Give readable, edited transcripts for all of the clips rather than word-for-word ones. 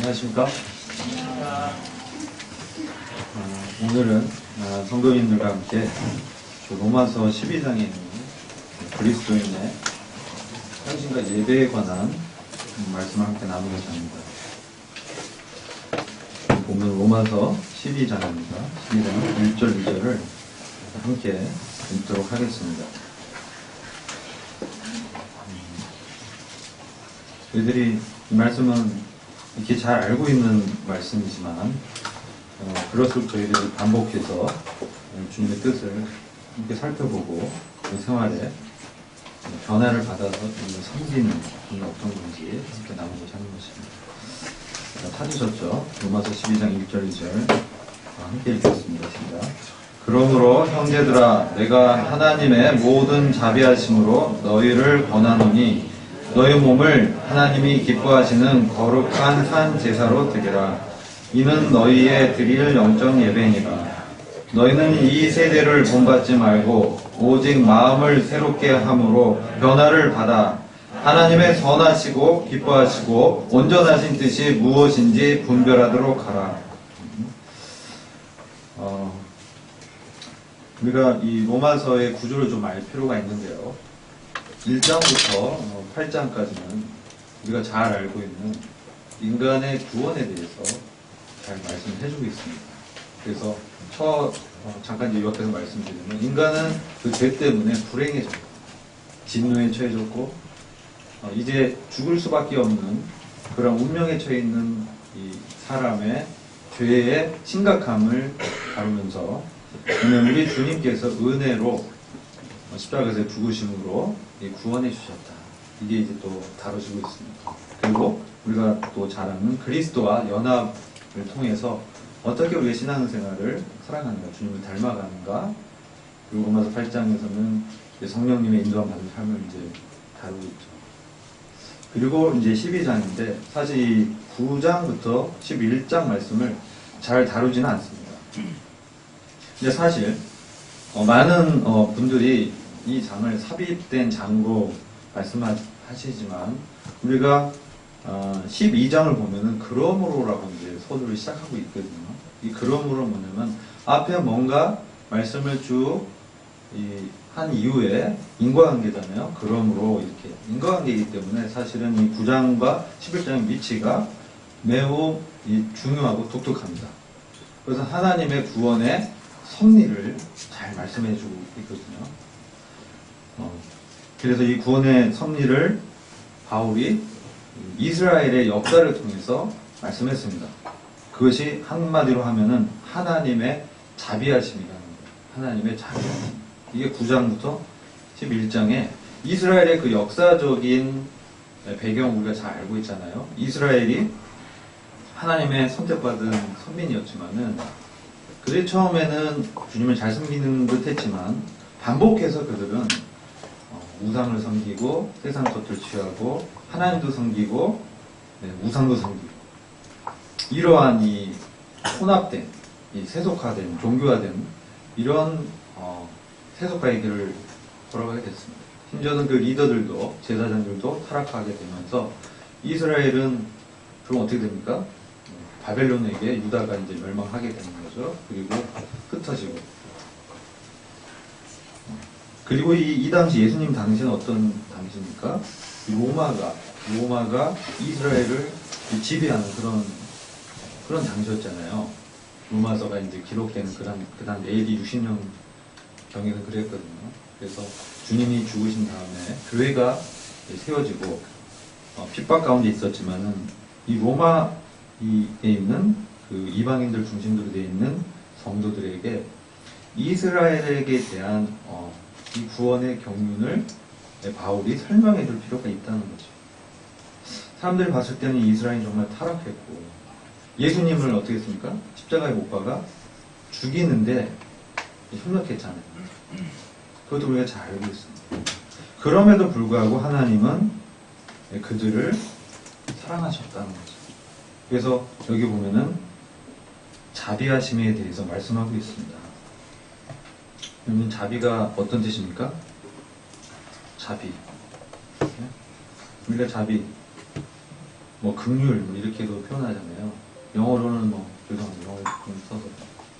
안녕하십니까? 오늘은 성도님들과 함께 로마서 12장에 있는 그리스도인의 헌신과 예배에 관한 말씀을 함께 나누고자 합니다. 보면 로마서 12장입니다. 12장 1절 2절을 함께 읽도록 하겠습니다. 저희들이 이 말씀은 이렇게 잘 알고 있는 말씀이지만 그럴수록 저희들이 반복해서 주님의 뜻을 함께 살펴보고 그 생활에 변화를 받아서 주님을 섬기는 분이 어떤 건지 함께 나누고자 하는 것입니다. 찾으셨죠? 로마서 12장 1절 2절 함께 읽겠습니다. 시작. 그러므로 형제들아 내가 하나님의 모든 자비하심으로 너희를 권하노니 너희 몸을 하나님이 기뻐하시는 거룩한 산 제사로 드리라. 이는 너희의 드릴 영적 예배니라. 너희는 이 세대를 본받지 말고 오직 마음을 새롭게 함으로 변화를 받아 하나님의 선하시고 기뻐하시고 온전하신 뜻이 무엇인지 분별하도록 하라. 우리가 이 로마서의 구조를 좀 알 필요가 있는데요. 1장부터 8장까지는 우리가 잘 알고 있는 인간의 구원에 대해서 잘 말씀을 해주고 있습니다. 그래서 잠깐 요약해서 말씀드리면 인간은 그 죄 때문에 불행해졌고 진노에 처해졌고 이제 죽을 수밖에 없는 그런 운명에 처해 있는 이 사람의 죄의 심각함을 다루면서 우리 주님께서 은혜로 십자가에서 죽으심으로 구원해 주셨다. 이게 이제 또 다뤄지고 있습니다. 그리고 우리가 또 잘 아는 그리스도와 연합을 통해서 어떻게 우리의 신앙생활을 살아가는가, 주님을 닮아가는가, 그리고 로마서 8장에서는 성령님의 인도함 받은 삶을 이제 다루고 있죠. 그리고 이제 12장인데 사실 이 9장부터 11장 말씀을 잘 다루지는 않습니다. 근데 사실 많은 분들이 이 장을 삽입된 장으로 말씀하시지만 우리가 12장을 보면은 그러므로라고 이제 서두를 시작하고 있거든요. 이 그러므로 뭐냐면 앞에 뭔가 말씀을 쭉 한 이후에 인과관계잖아요. 그러므로 이렇게 인과관계이기 때문에 사실은 이 9장과 11장의 위치가 매우 중요하고 독특합니다. 그래서 하나님의 구원의 섭리를 잘 말씀해주고 있거든요. 그래서 이 구원의 섭리를 바울이 이스라엘의 역사를 통해서 말씀했습니다. 그것이 한마디로 하면은 하나님의 자비하심이라는 거예요. 하나님의 자비하심. 이게 9장부터 11장에 이스라엘의 그 역사적인 배경 우리가 잘 알고 있잖아요. 이스라엘이 하나님의 선택받은 선민이었지만은 그들이 처음에는 주님을 잘 섬기는 듯 했지만 반복해서 그들은 우상을 섬기고 세상 것을 취하고 하나님도 섬기고 우상도 섬기고 이러한 이 혼합된 이 세속화된 종교화된 이런 세속화의 길을 걸어가게 됐습니다. 심지어는 그 리더들도 제사장들도 타락하게 되면서 이스라엘은 그럼 어떻게 됩니까? 바벨론에게 유다가 이제 멸망하게 되는 거죠. 그리고 흩어지고. 그리고 이 당시 예수님 당시는 어떤 당시입니까? 로마가 이스라엘을 지배하는 그런 당시였잖아요. 로마서가 이제 기록되는 그 다음 AD 60년 경에는 그랬거든요. 그래서 주님이 죽으신 다음에 교회가 세워지고 핍박 가운데 있었지만은 이 로마에 있는 그 이방인들 중심으로 되어 있는 성도들에게 이스라엘에게 대한 이 구원의 경륜을 바울이 설명해 줄 필요가 있다는 거죠. 사람들이 봤을 때는 이스라엘이 정말 타락했고 예수님을 어떻게 했습니까? 십자가에 못 박아 죽이는데 협력했잖아요. 그것도 우리가 잘 알고 있습니다. 그럼에도 불구하고 하나님은 그들을 사랑하셨다는 거죠. 그래서 여기 보면은 자비하심에 대해서 말씀하고 있습니다. 여러분 자비가 어떤 뜻입니까? 자비. 우리가 자비 뭐 긍휼 뭐 이렇게도 표현하잖아요. 영어로는 뭐 죄송합니다. 영어로 좀 써서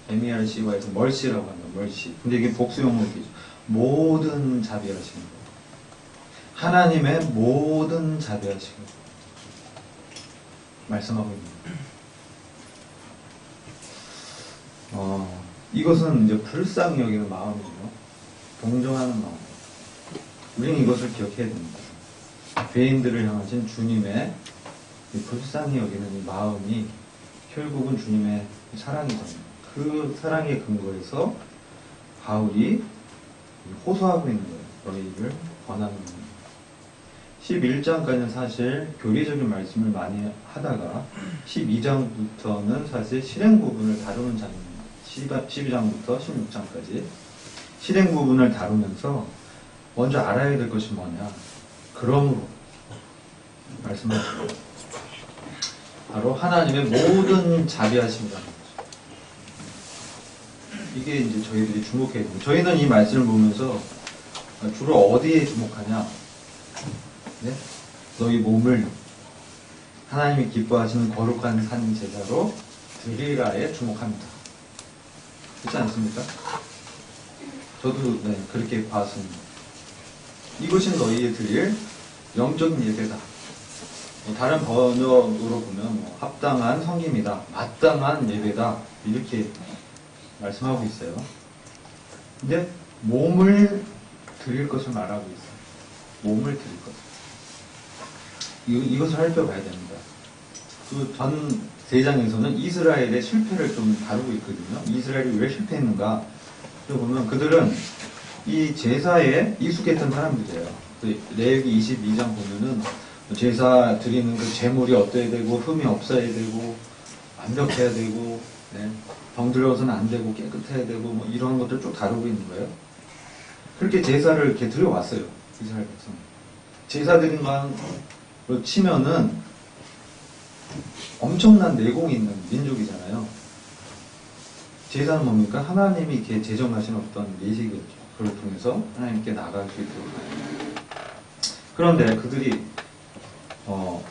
MERCY에서 멀시라고 합니다. 멀시. 근데 이게 복수 용어이죠. 모든 자비하시는 거. 하나님의 모든 자비하시는 거. 말씀하고 있는 거. 이것은 이제 불쌍히 여기는 마음이죠. 동정하는 마음. 우리는 이것을 기억해야 됩니다. 죄인들을 향하신 주님의 불쌍히 여기는 이 마음이 결국은 주님의 사랑이잖아요. 그 사랑의 근거에서 바울이 호소하고 있는 거예요. 너희를 권하는 거예요. 11장까지는 사실 교리적인 말씀을 많이 하다가 12장부터는 사실 실행 부분을 다루는 장입니다. 12장부터 16장까지 실행 부분을 다루면서 먼저 알아야 될 것이 뭐냐. 그러므로 말씀하시고 바로 하나님의 모든 자비하심이라는 거죠. 이게 이제 저희들이 주목해야 됩니다. 저희는 이 말씀을 보면서 주로 어디에 주목하냐? 네? 너희 몸을 하나님이 기뻐하시는 거룩한 산 제사로 드리라에 주목합니다. 그렇지 않습니까? 저도 네, 그렇게 봤습니다. 이것이 너희의 드릴 영적인 예배다. 다른 번역으로 보면 합당한 성김이다, 마땅한 예배다 이렇게 말씀하고 있어요. 근데 몸을 드릴 것을 말하고 있어요. 몸을 드릴 것. 이것을 살펴봐야 됩니다. 그 전 3장에서는 이스라엘의 실패를 좀 다루고 있거든요. 이스라엘이 왜 실패했는가? 보면 그들은 이 제사에 익숙했던 사람들이에요. 레위기 22장 보면은 제사 드리는 그 제물이 어떠해야 되고 흠이 없어야 되고 완벽해야 되고 네, 병들어서는 안 되고 깨끗해야 되고 뭐 이런 것들 쭉 다루고 있는 거예요. 그렇게 제사를 이렇게 드려왔어요. 이스라엘 백성. 제사 드린 것으로 치면은 엄청난 내공이 있는 민족이잖아요. 제사는 뭡니까? 하나님이 이렇게 제정하신 어떤 예식이었죠. 그걸 통해서 하나님께 나갈 수 있도록. 그런데 그들이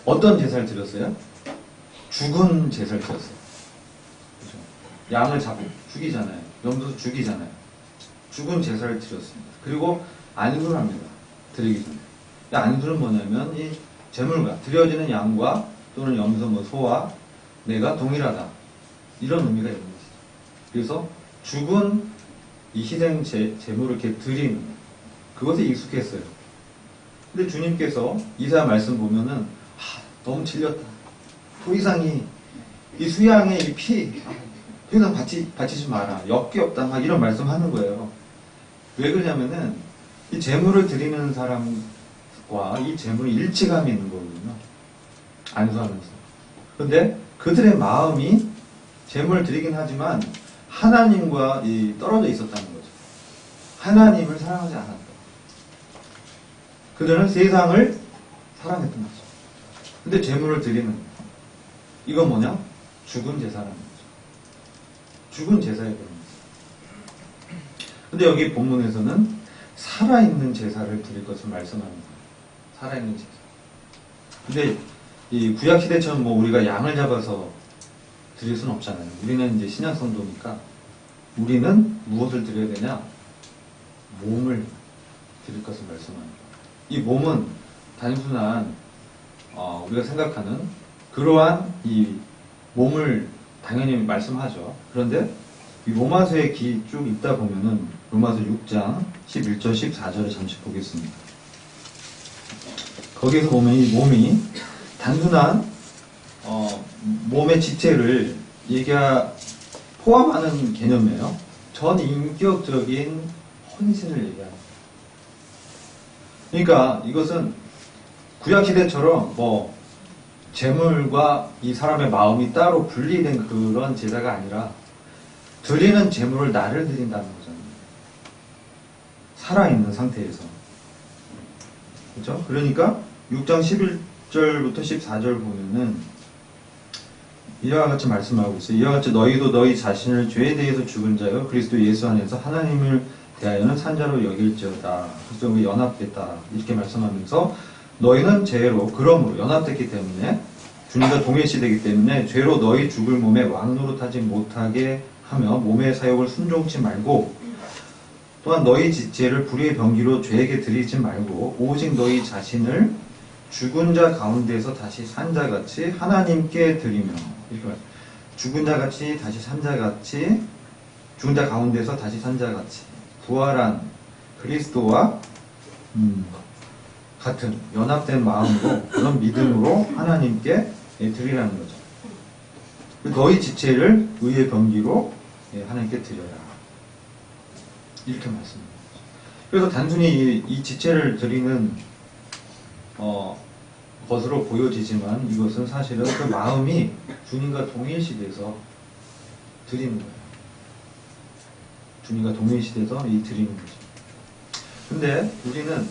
어떤 제사를 드렸어요? 죽은 제사를 드렸어요. 그렇죠? 양을 잡고 죽이잖아요. 염소 죽이잖아요. 죽은 제사를 드렸습니다. 그리고 안수를 합니다. 드리기 전에. 안수는 뭐냐면 이 제물과 드려지는 양과 또는 염소 뭐 소와 내가 동일하다. 이런 의미가 있는 것이죠. 그래서 죽은 이 희생 제물을 이렇게 드리는 그것에 익숙했어요. 근데 주님께서 이사야 말씀 보면은 너무 질렸다. 더 이상 이 수양의 이 피, 더 이상 바치지 마라. 역겹다. 막 이런 말씀 하는 거예요. 왜 그러냐면은 이 제물을 드리는 사람과 이 제물이 일치감이 있는 거거든요. 안수하면서. 근데 그들의 마음이 제물을 드리긴 하지만 하나님과 떨어져 있었다는 거죠. 하나님을 사랑하지 않았다. 그들은 세상을 사랑했던 거죠. 근데 제물을 드리는 거예요. 이건 뭐냐? 죽은 제사라는 거죠. 죽은 제사에 그런 거죠. 근데 여기 본문에서는 살아있는 제사를 드릴 것을 말씀하는 거예요. 살아있는 제사. 근데 이 구약 시대처럼 뭐 우리가 양을 잡아서 드릴 수는 없잖아요. 우리는 이제 신약 성도니까 우리는 무엇을 드려야 되냐? 몸을 드릴 것을 말씀하는 거예요. 이 몸은 단순한 우리가 생각하는 그러한 이 몸을 당연히 말씀하죠. 그런데 이 로마서에 쭉 읽다 보면은 로마서 6장 11절 14절을 잠시 보겠습니다. 거기에서 보면 이 몸이 단순한 몸의 지체를 포함하는 개념이에요. 전 인격적인 헌신을 얘기합니다. 그러니까 이것은 구약시대처럼 뭐 제물과 이 사람의 마음이 따로 분리된 그런 제사가 아니라 드리는 제물을 나를 드린다는 거잖아요. 살아있는 상태에서. 그렇죠? 그러니까 6장 11절부터 14절 보면은 이와 같이 말씀하고 있어요. 이와 같이 너희도 너희 자신을 죄에 대해서 죽은 자요 그리스도 예수 안에서 하나님을 대하여는 산자로 여길지어다. 그리스도와 연합됐다. 이렇게 말씀하면서 너희는 죄로 그러므로 연합됐기 때문에 주님과 동일시되기 때문에 죄로 너희 죽을 몸에 왕노릇하지 못하게 하며 몸의 사욕을 순종치 말고 또한 너희 지체를 불의의 병기로 죄에게 드리지 말고 오직 너희 자신을 죽은 자 가운데서 다시 산 자같이 하나님께 드리며 이렇게 말해요. 죽은 자같이 다시 산 자같이 죽은 자 가운데서 다시 산 자같이 부활한 그리스도와 같은 연합된 마음으로 그런 믿음으로 하나님께 드리라는 거죠. 너희 지체를 의의 병기로 하나님께 드려라. 이렇게 말씀합니다. 그래서 단순히 이 지체를 드리는 것으로 보여지지만 이것은 사실은 그 마음이 주님과 동일시돼서 드리는 거예요. 주님과 동일시돼서 드리는 거죠. 근데 우리는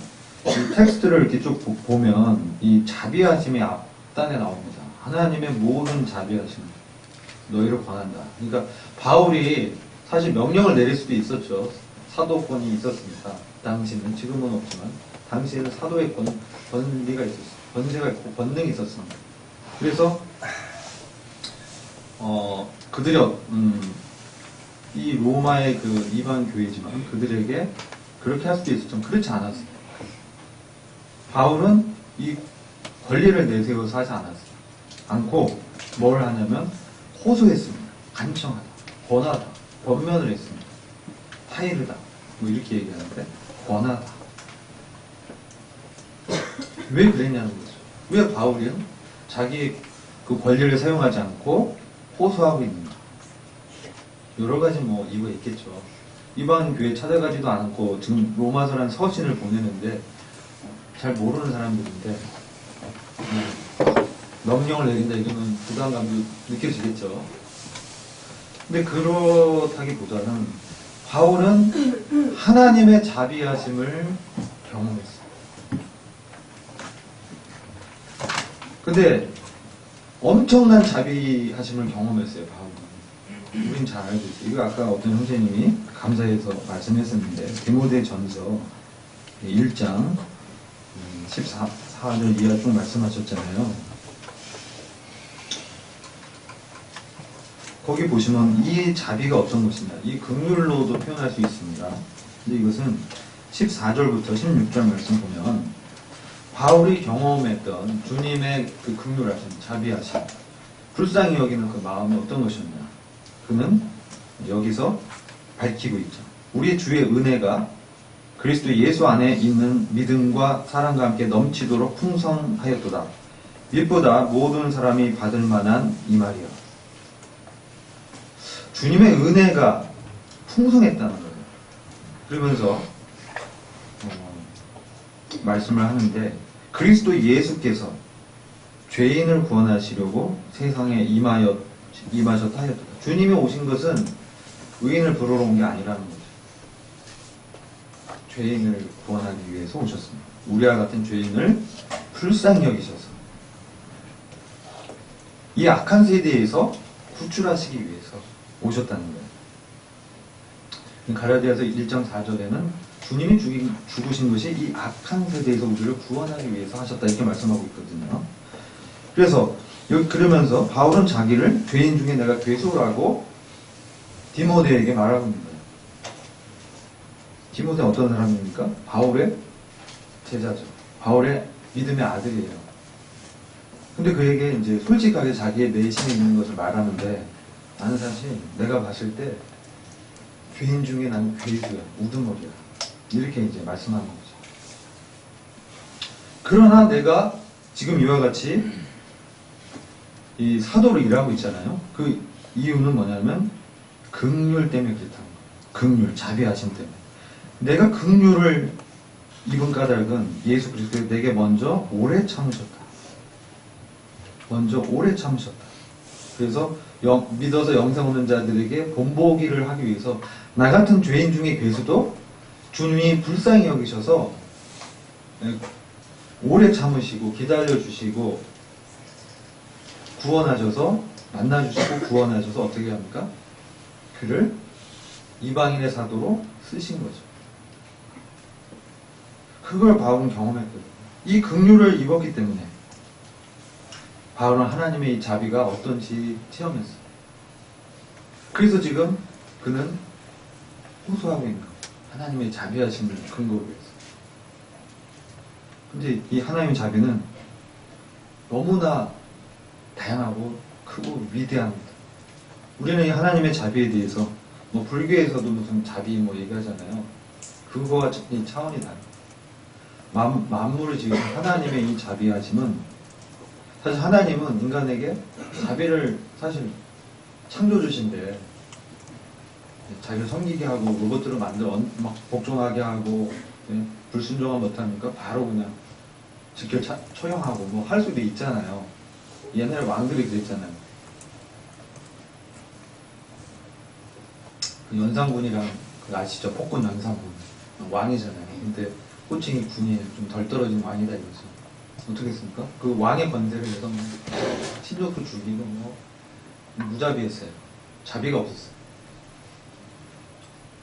이 텍스트를 이렇게 쭉 보면 이 자비하심이 앞단에 나옵니다. 하나님의 모든 자비하심 너희를 권한다. 그러니까 바울이 사실 명령을 내릴 수도 있었죠. 사도권이 있었으니까 당시는, 지금은 없지만 당시에는 사도의 권리가 있었어요. 권세가 있고 권능이 있었습니다. 그래서 그들이 이 로마의 그 이방 교회지만 그들에게 그렇게 할 수도 있었지만 그렇지 않았어요. 바울은 이 권리를 내세워서 하지 않고 뭘 하냐면 호소했습니다. 간청하다, 권하다, 권면을 했습니다. 타이르다 뭐 이렇게 얘기하는데 권하다. 왜 그랬냐는 거죠. 왜 바울은 자기 그 권리를 사용하지 않고 호소하고 있는가? 여러 가지 뭐 이유가 있겠죠. 이방 교회 찾아가지도 않고 지금 로마서라는 서신을 보내는데 잘 모르는 사람들인데 명령을 내린다 이거는 부담감도 느껴지겠죠. 근데 그렇다기보다는 바울은 하나님의 자비하심을 경험했어요. 근데 엄청난 자비하심을 경험했어요, 바울은. 우린 잘 알고 있어요. 이거 아까 어떤 형제님이 감사해서 말씀했었는데 디모데전서 1장 14절 이하 쭉 말씀하셨잖아요. 거기 보시면 이 자비가 어떤 것이냐, 이 긍휼로도 표현할 수 있습니다. 근데 이것은 14절부터 16절 말씀 보면 바울이 경험했던 주님의 그 긍휼하심, 자비하심, 불쌍히 여기는 그 마음이 어떤 것이었냐, 그는 여기서 밝히고 있죠. 우리 주의 은혜가 그리스도 예수 안에 있는 믿음과 사랑과 함께 넘치도록 풍성하였도다. 빛보다 모든 사람이 받을 만한 이 말이요. 주님의 은혜가 풍성했다는 거예요. 그러면서 말씀을 하는데 그리스도 예수께서 죄인을 구원하시려고 세상에 임하셨다 하였다. 주님이 오신 것은 의인을 부르러 온 게 아니라는 거죠. 죄인을 구원하기 위해서 오셨습니다. 우리와 같은 죄인을 불쌍히 여기셔서 이 악한 세대에서 구출하시기 위해서 오셨다는 거예요. 갈라디아서 1장 4절에는 주님이 죽으신 것이 이 악한 세대에서 우리를 구원하기 위해서 하셨다 이렇게 말씀하고 있거든요. 그래서 여기 그러면서 바울은 자기를 죄인 중에 내가 괴수라고 디모데에게 말하고 있는 거예요. 디모데는 어떤 사람입니까? 바울의 제자죠. 바울의 믿음의 아들이에요. 근데 그에게 이제 솔직하게 자기의 내심에 있는 것을 말하는데 나는 사실 내가 봤을 때 죄인 중에 나는 괴수야, 우두머리야. 이렇게 이제 말씀하는 거죠. 그러나 내가 지금 이와 같이 이 사도로 일하고 있잖아요. 그 이유는 뭐냐면 긍휼 때문에 그렇다는 거예요. 긍휼, 자비하심 때문에. 내가 긍휼을 입은 까닭은 예수 그리스도가 내게 먼저 오래 참으셨다. 먼저 오래 참으셨다. 그래서 믿어서 영생 얻는 자들에게 본보기를 하기 위해서 나 같은 죄인 중에 괴수도 주님이 불쌍히 여기셔서 오래 참으시고 기다려주시고 구원하셔서 만나주시고 구원하셔서 어떻게 합니까? 그를 이방인의 사도로 쓰신 거죠. 그걸 바울은 경험했거든요. 이 긍휼을 입었기 때문에 바울은 하나님의 이 자비가 어떤지 체험했어요. 그래서 지금 그는 호소하고 있는 거예요. 하나님의 자비하심을 근거로 해서. 근데 이 하나님의 자비는 너무나 다양하고 크고 위대합니다. 우리는 이 하나님의 자비에 대해서 뭐 불교에서도 무슨 자비 뭐 얘기하잖아요. 그거와 이 차원이 다릅니다. 만물을 지은 하나님의 이 자비하심은, 사실 하나님은 인간에게 자비를 사실 창조주신데 자기를 섬기게 하고 로봇들을 만들어 막 복종하게 하고, 예? 불순종을 못하니까 바로 그냥 직결 처형하고 뭐 할 수도 있잖아요. 옛날에 왕들이 그랬잖아요. 그 연산군이랑 그 아시죠? 폭군 연산군 왕이잖아요. 근데 호칭이 군이 좀 덜 떨어진 왕이다 이거죠. 어떻게 했습니까? 그 왕의 권세를 해서 뭐 친족도 죽이고 뭐 무자비했어요. 자비가 없었어요.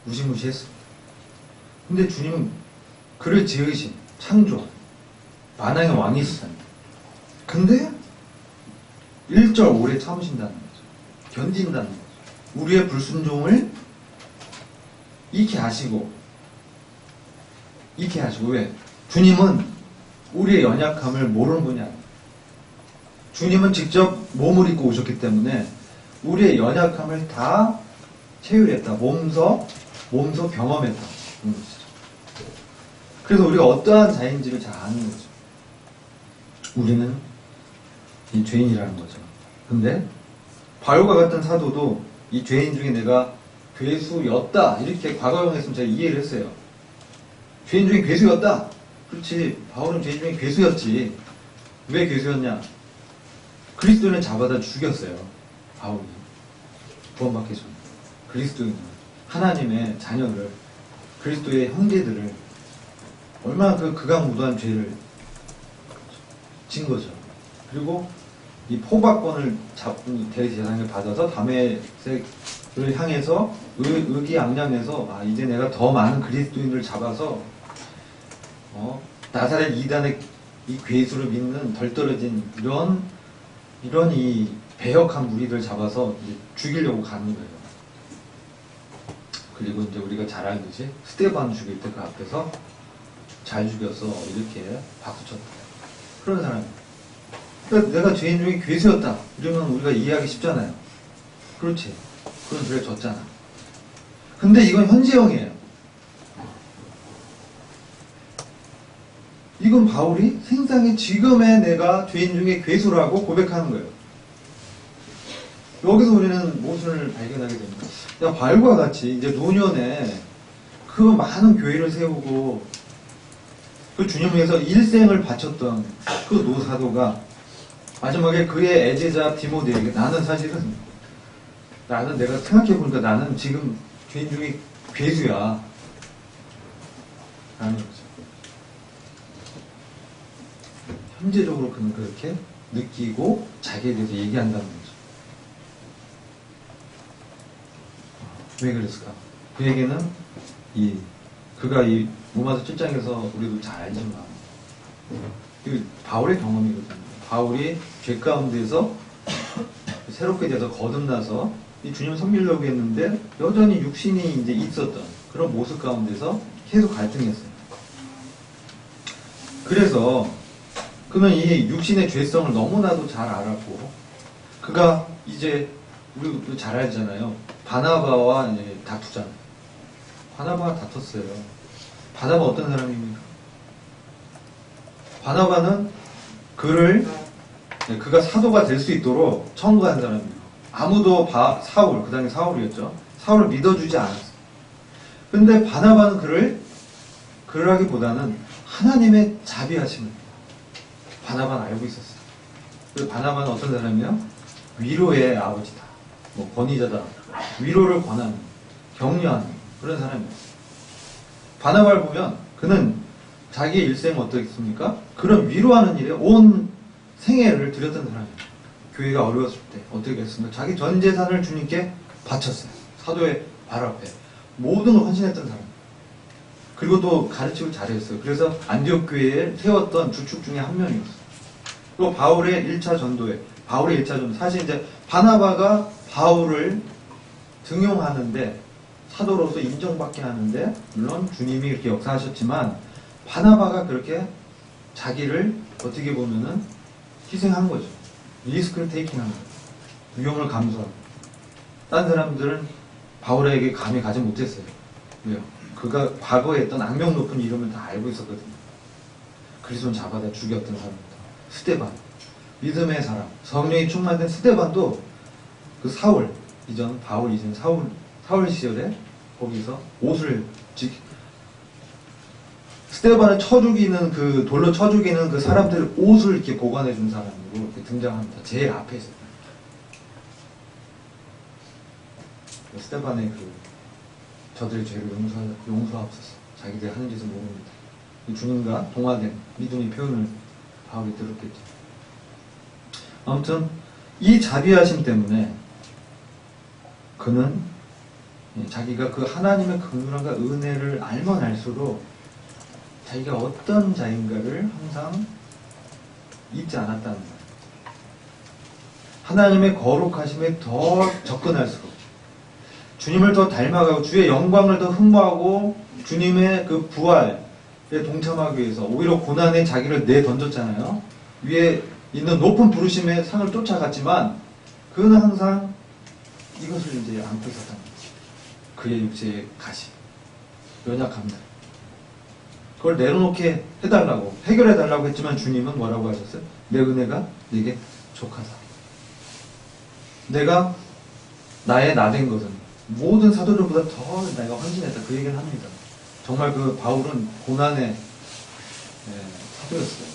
무시무시했습니다. 근데 주님은 그를 지으신 창조 만왕의 왕이시잖아요. 근데 1절 오래 참으신다는 거죠. 견딘다는 거죠. 우리의 불순종을 익히 하시고 왜? 주님은 우리의 연약함을 모르는 분이 아니에요. 주님은 직접 몸을 입고 오셨기 때문에 우리의 연약함을 다 체휼했다. 몸소 경험했다. 그래서 우리가 어떠한 자인지를 잘 아는 거죠. 우리는 이 죄인이라는 거죠. 근데 바울과 같은 사도도 이 죄인 중에 내가 괴수였다 이렇게 과거형에 했으면 제가 이해를 했어요. 죄인 중에 괴수였다. 그렇지. 바울은 죄인 중에 괴수였지. 왜 괴수였냐? 그리스도인을 잡아다 죽였어요. 바울이 구원받기 전에. 그리스도인을, 하나님의 자녀를, 그리스도의 형제들을 얼마나 그 극악무도한 죄를 진 거죠. 그리고 이 포박권을 대제사장을 받아서 다메섹을 향해서 의기양양해서 이제 내가 더 많은 그리스도인을 잡아서 나사렛 이단의 이 괴수를 믿는 덜 떨어진 이런 이 배역한 무리를 잡아서 이제 죽이려고 가는 거예요. 그리고 이제 우리가 잘 알듯이 스테반 죽일 때 그 앞에서 잘 죽여서 이렇게 박수쳤다. 그런 사람. 그러니까 내가 죄인 중에 괴수였다. 이러면 우리가 이해하기 쉽잖아요. 그렇지. 그건 그래 졌잖아. 근데 이건 현재형이에요. 이건 바울이 생상의 지금의 내가 죄인 중에 괴수라고 고백하는 거예요. 여기서 우리는 무엇을 발견하게 됩니까? 바울과 같이 이제 노년에 그 많은 교회를 세우고 그 주님을 위해서 일생을 바쳤던 그 노사도가 마지막에 그의 애제자 디모데에게 나는 내가 생각해보니까 나는 지금 죄인 중에 괴수야 라는 거죠. 현재적으로 그는 그렇게 느끼고 자기에 대해서 얘기한다는 거죠. 왜 그랬을까? 그에게는 그가 이 로마서 7장에서 우리도 잘 알지만 바울의 경험이거든요. 바울이 죄 가운데서 새롭게 돼서 거듭나서 이 주님 섬기려고 했는데 여전히 육신이 이제 있었던 그런 모습 가운데서 계속 갈등했어요. 그래서 그는 이 육신의 죄성을 너무나도 잘 알았고 그가 이제 우리 잘 알잖아요. 바나바와 이제 다투잖아요. 바나바가 다퉜어요. 바나바 어떤 사람입니까? 바나바는 그가 사도가 될 수 있도록 청구한 사람이에요. 아무도 사울, 그 당시 사울이었죠. 사울을 믿어주지 않았어요. 근데 바나바는 그를 하기보다는 하나님의 자비하심을 바나바는 알고 있었어요. 그래서 바나바는 어떤 사람이요? 위로의 아버지다. 권위자다. 위로를 권하는, 격려하는 그런 사람이었어요. 바나바를 보면 그는 자기의 일생은 어떻겠습니까? 그런 위로하는 일에 온 생애를 들였던 사람이에요. 교회가 어려웠을 때 어떻게 했습니까? 자기 전 재산을 주님께 바쳤어요. 사도의 발 앞에 모든 걸 헌신했던 사람. 그리고 또 가르치고 잘했어요. 그래서 안디옥 교회에 세웠던 주축 중에 한 명이었어요. 또 바울의 1차 전도회 바울의 1차전 사실 이제 바나바가 바울을 등용하는데 사도로서 인정받게 하는데 물론 주님이 이렇게 역사하셨지만 바나바가 그렇게 자기를 어떻게 보면은 희생한 거죠. 리스크를 테이킹한 거죠. 위험을 감수하고. 다른 사람들은 바울에게 감히 가지 못했어요. 왜요? 그가 과거에 했던 악명 높은 이름을 다 알고 있었거든요. 그리스도는 잡아다 죽였던 사람입니다. 스데반, 믿음의 사람, 성령이 충만된 스데반도 그 사울 이전, 바울 이전 사울 시절에 거기서 옷을 스데반을 쳐 죽이는 그 돌로 쳐 죽이는 그 사람들의 옷을 이렇게 보관해 준 사람으로 이렇게 등장합니다. 제일 앞에 있어요. 스데반의 그 저들의 죄를 용서하옵소서. 자기들이 하는 짓을 모릅니다. 주님과 동화된 믿음의 표현을 바울이 들었겠죠. 아무튼 이 자비하심 때문에 그는 자기가 그 하나님의 긍휼함과 은혜를 알면 알수록 자기가 어떤 자인가를 항상 잊지 않았다는 거예요. 하나님의 거룩하심에 더 접근할수록 주님을 더 닮아가고 주의 영광을 더 흠모하고 주님의 그 부활에 동참하기 위해서 오히려 고난에 자기를 내던졌잖아요. 위에 있는 높은 부르심의 상을 쫓아갔지만 그는 항상 이것을 이제 안고 있었다는 거죠. 그의 육체의 가시, 연약함들. 그걸 내려놓게 해달라고, 해결해달라고 했지만 주님은 뭐라고 하셨어요? 내 은혜가 네게 족하다. 내가 나의 나된 것은 모든 사도들보다 더 내가 헌신했다. 그 얘기를 합니다. 정말 그 바울은 고난의 사도였어요.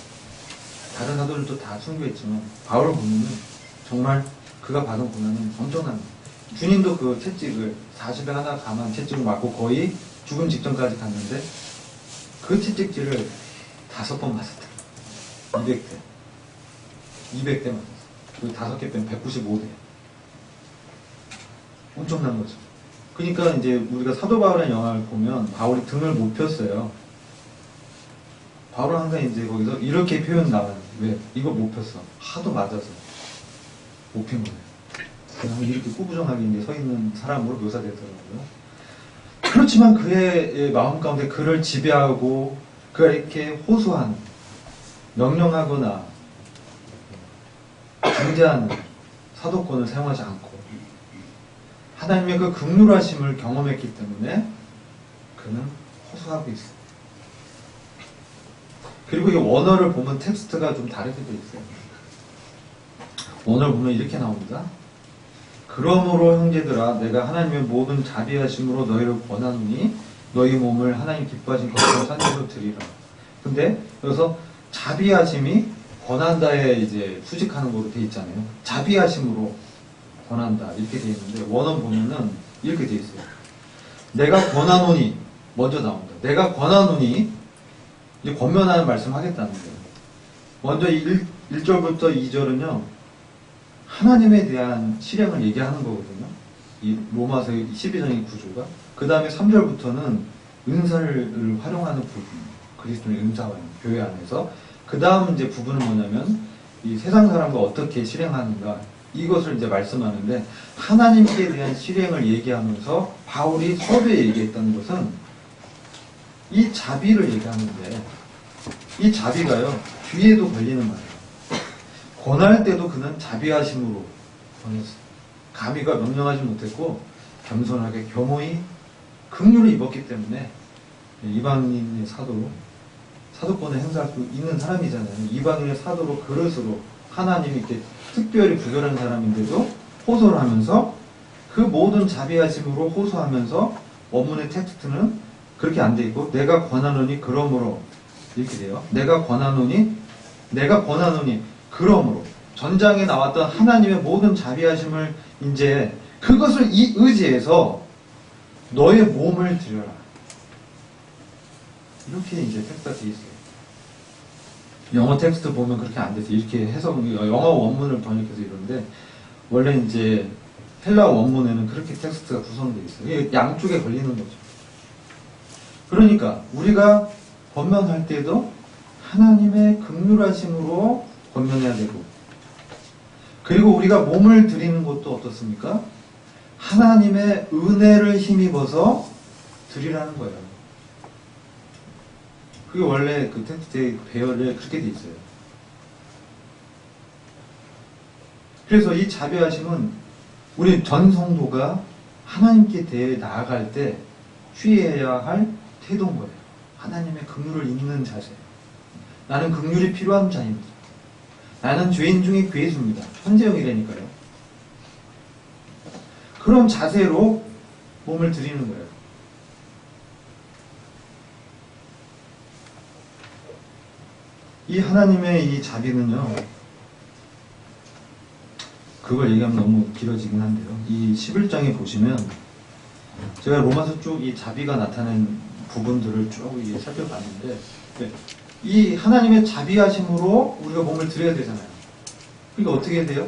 다른 사도들도 다 순교했지만 바울을 보면 정말 그가 받은 고난은 엄청난 거예요. 주님도 그 채찍을 40에 하나 감한 채찍을 맞고 거의 죽음 직전까지 갔는데 그 채찍질을 5번 맞았다. 200대. 200대 맞았어. 그 5개 빼면 195대. 엄청난 거죠. 그러니까 이제 우리가 사도 바울의 영화를 보면 바울이 등을 못 폈어요. 바울은 항상 이제 거기서 이렇게 표현 나와요. 왜? 이거 못 폈어. 하도 맞아서 못 핀 거예요. 그냥 이렇게 꾸부정하게 이제 서 있는 사람으로 묘사되더라고요. 그렇지만 그의 마음 가운데 그를 지배하고 그가 이렇게 호소하는, 명령하거나 중재하는 사도권을 사용하지 않고 하나님의 그 긍휼하심을 경험했기 때문에 그는 호소하고 있어요. 그리고 이 원어를 보면 텍스트가 좀 다르게 되어 있어요. 원어를 보면 이렇게 나옵니다. 그러므로 형제들아 내가 하나님의 모든 자비하심으로 너희를 권하노니 너희 몸을 하나님 기뻐하신 거룩한 산재로 드리라. 근데 여기서 자비하심이 권한다에 이제 수직하는 거로 되어 있잖아요. 자비하심으로 권한다 이렇게 되어 있는데 원어 보면은 이렇게 되어 있어요. 내가 권하노니 먼저 나옵니다. 내가 권하노니 이제 권면하는 말씀 하겠다는 거예요. 먼저 1절부터 2절은요 하나님에 대한 실행을 얘기하는 거거든요. 이 로마서의 12장의 구조가. 그 다음에 3절부터는 은사를 활용하는 부분, 그리스도의 은사와 교회 안에서. 그 다음 이제 부분은 뭐냐면 이 세상 사람과 어떻게 실행하는가 이것을 이제 말씀하는데 하나님께 대한 실행을 얘기하면서 바울이 서두에 얘기했다는 것은 이 자비를 얘기하는데 이 자비가요 뒤에도 걸리는 말이에요. 권할 때도 그는 자비하심으로 권했어요. 감히가 명령하지 못했고 겸손하게 겸허히 긍휼을 입었기 때문에 이방인의 사도권을 행사할 수 있는 사람이잖아요. 이방인의 사도로 그릇으로 하나님이 이렇게 특별히 부결한 사람인데도 호소를 하면서 그 모든 자비하심으로 호소하면서 원문의 텍스트는 그렇게 안 돼 있고 내가 권하노니 그러므로 이렇게 돼요. 내가 권하노니 그러므로 전장에 나왔던 하나님의 모든 자비하심을 이제 그것을 의지해서 너의 몸을 드려라. 이렇게 이제 텍스트가 되어 있어요. 영어 텍스트 보면 그렇게 안 돼서 이렇게 해석, 영어 원문을 번역해서 이러는데 원래 이제 헬라 원문에는 그렇게 텍스트가 구성되어 있어요. 이게 양쪽에 걸리는 거죠. 그러니까 우리가 권면할 때도 하나님의 긍휼하심으로 권면해야 되고 그리고 우리가 몸을 드리는 것도 어떻습니까? 하나님의 은혜를 힘입어서 드리라는 거예요. 그게 원래 그 텐트데이 배열에 그렇게 돼 있어요. 그래서 이 자비하심은 우리 전 성도가 하나님께 대해 나아갈 때 취해야 할 태도인 거예요. 하나님의 긍휼을 입는 자세. 나는 긍휼이 필요한 자입니다. 나는 죄인 중에 괴수입니다. 현재형이라니까요. 그런 자세로 몸을 드리는 거예요. 이 하나님의 이 자비는요, 그걸 얘기하면 너무 길어지긴 한데요. 이 11장에 보시면 제가 로마서 쭉 이 자비가 나타낸 부분들을 쭉 살펴봤는데, 이 하나님의 자비하심으로 우리가 몸을 드려야 되잖아요. 그러니까 어떻게 해야 돼요?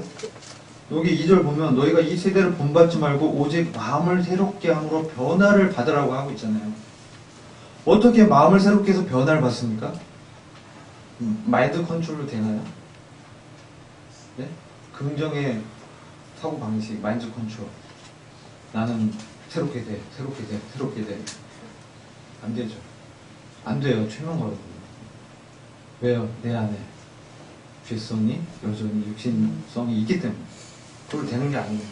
여기 2절 보면 너희가 이 세대를 본받지 말고 오직 마음을 새롭게 함으로 변화를 받으라고 하고 있잖아요. 어떻게 마음을 새롭게 해서 변화를 받습니까? 마인드 컨트롤 되나요? 네? 긍정의 사고방식, 마인드 컨트롤. 나는 새롭게 돼. 안 되죠. 안 돼요. 최면거든요. 왜요? 내 안에 죄성이 여전히 육신성이 있기 때문에. 그걸 되는 게 아니에요.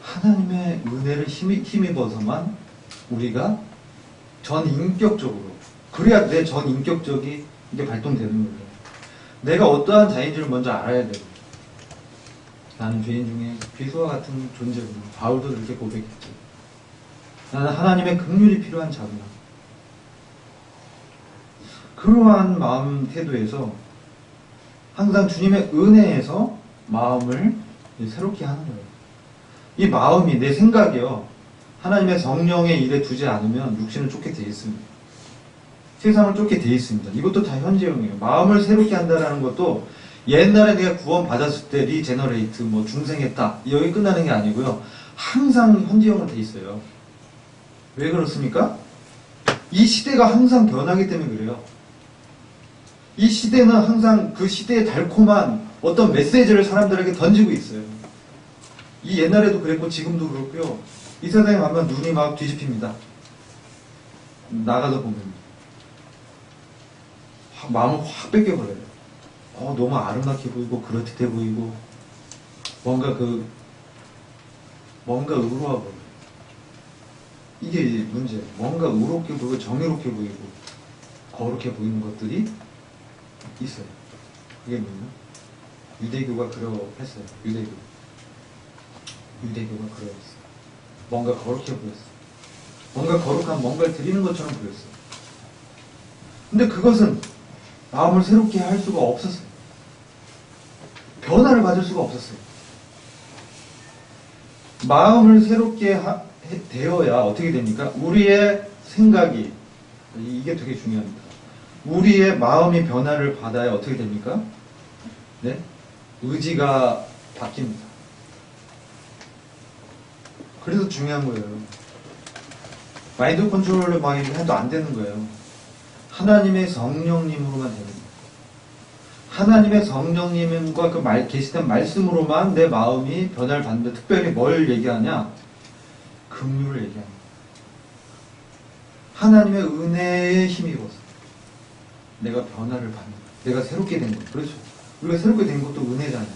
하나님의 은혜를 힘입어서만 우리가 전인격적으로, 그래야 내 전인격적이 이게 발동되는 거예요. 내가 어떠한 자인지를 먼저 알아야 되고, 나는 죄인 중에 괴수와 같은 존재구나. 바울도 그렇게 고백했죠. 나는 하나님의 긍휼이 필요한 자구나. 그러한 마음 태도에서 항상 주님의 은혜에서 마음을 새롭게 하는 거예요. 이 마음이, 내 생각이요, 하나님의 성령의 일에 두지 않으면 육신을 쫓게 되어 있습니다. 세상을 쫓게 되어 있습니다. 이것도 다 현재형이에요. 마음을 새롭게 한다는 것도 옛날에 내가 구원 받았을 때 리제너레이트, 중생했다, 여기 끝나는 게 아니고요. 항상 현재형으로 되어 있어요. 왜 그렇습니까? 이 시대가 항상 변하기 때문에 그래요. 이 시대는 항상 그 시대의 달콤한 어떤 메시지를 사람들에게 던지고 있어요. 이 옛날에도 그랬고 지금도 그렇고요. 이 세상에 가면 눈이 막 뒤집힙니다. 나가다 보면 마음을 확 뺏겨버려요. 너무 아름답게 보이고 그럴듯해 보이고 뭔가 의로워 보여요. 이게 문제예요. 뭔가 의롭게 보이고 정의롭게 보이고 거룩해 보이는 것들이 있어요. 그게 뭐냐? 유대교가 그러했어요. 유대교가 그러했어요. 뭔가 거룩해 보였어요. 뭔가 거룩한 뭔가를 드리는 것처럼 보였어요. 근데 그것은 마음을 새롭게 할 수가 없었어요. 변화를 받을 수가 없었어요. 마음을 새롭게 되어야 어떻게 됩니까? 우리의 생각이, 이게 되게 중요합니다. 우리의 마음이 변화를 받아야 어떻게 됩니까? 네? 의지가 바뀝니다. 그래서 중요한 거예요. 마인드 컨트롤을 막 해도 안 되는 거예요. 하나님의 성령님으로만 되는 거예요. 하나님의 성령님과 계시된 말씀으로만 내 마음이 변화를 받는데, 특별히 뭘 얘기하냐? 긍휼을 얘기합니다. 하나님의 은혜에 힘입어서 내가 변화를 받는 거예요. 내가 새롭게 된 거예요. 그렇죠. 우리가 새롭게 된 것도 은혜잖아요.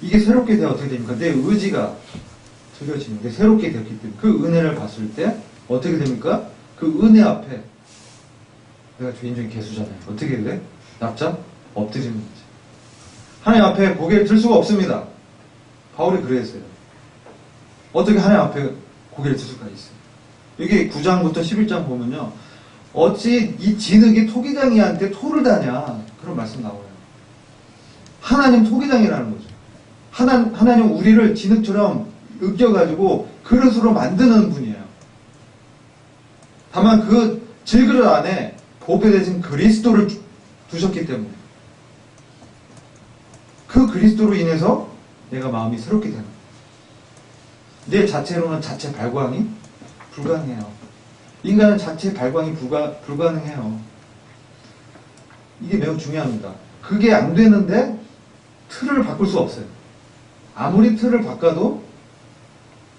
이게 새롭게 되어 어떻게 됩니까? 내 의지가 들여지는 게 새롭게 되었기 때문에 그 은혜를 봤을 때 어떻게 됩니까? 그 은혜 앞에 내가 죄인 중에 개수잖아요. 어떻게 돼? 납작 엎드리는 거지. 하나님 앞에 고개를 들 수가 없습니다. 바울이 그랬어요. 어떻게 하나님 앞에 고개를 들 수가 있어요? 여기 9장부터 11장 보면요. 어찌 이 진흙이 토기장이한테 토를 다냐. 그런 말씀 나와요. 하나님 토기장이라는 거죠. 하나님 우리를 진흙처럼 으깨가지고 그릇으로 만드는 분이에요. 다만 그 질그릇 안에 보배 대신 그리스도를 두셨기 때문에 그 그리스도로 인해서 내가 마음이 새롭게 되는 거예요. 내 자체로는 자체 발광이 불가능해요. 인간은 자체 발광이 불가능해요. 이게 매우 중요합니다. 그게 안 되는데 틀을 바꿀 수 없어요. 아무리 틀을 바꿔도